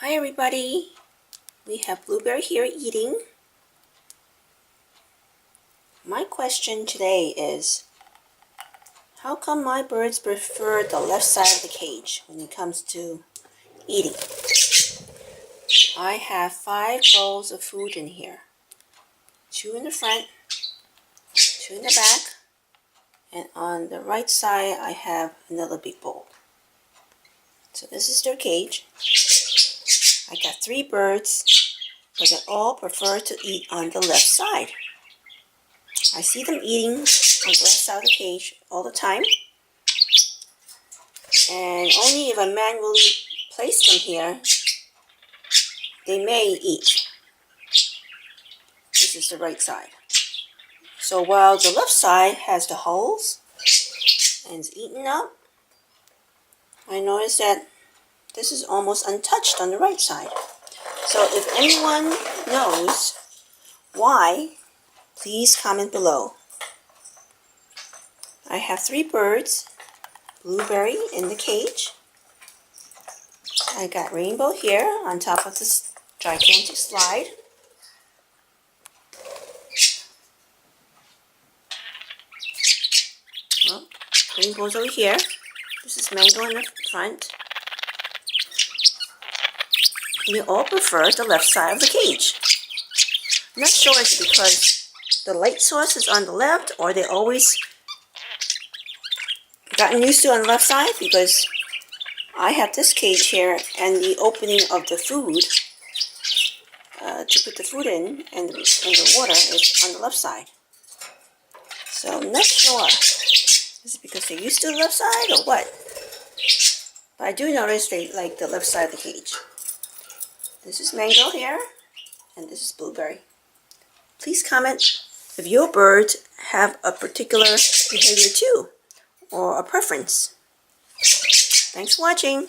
Hi everybody, we have Blueberry here eating. My question today is, how come my birds prefer the left side of the cage when it comes to eating? I have 5 bowls of food in here. 2 in the front, 2 in the back, and on the right side I have another big bowl. So this is their cage. I got 3 birds, but they all prefer to eat on the left side. I see them eating on the left side of the cage all the time. And only if I manually place them here, they may eat. This is the right side. So while the left side has the holes and is eaten up, I notice that this is almost untouched on the right side. So if anyone knows why, please comment below. I have 3 birds, Blueberry in the cage. I got Rainbow here on top of this gigantic slide. Well, Rainbow's over here. This is Mango in the front. They all prefer the left side of the cage. I'm not sure if it's because the light source is on the left or they always gotten used to on the left side, because I have this cage here and the opening of the food to put the food in and the water is on the left side. So I'm not sure. Is it because they're used to the left side or what? But I do notice they like the left side of the cage. This is Mango here, and this is Blueberry. Please comment if your birds have a particular behavior too, or a preference. Thanks for watching.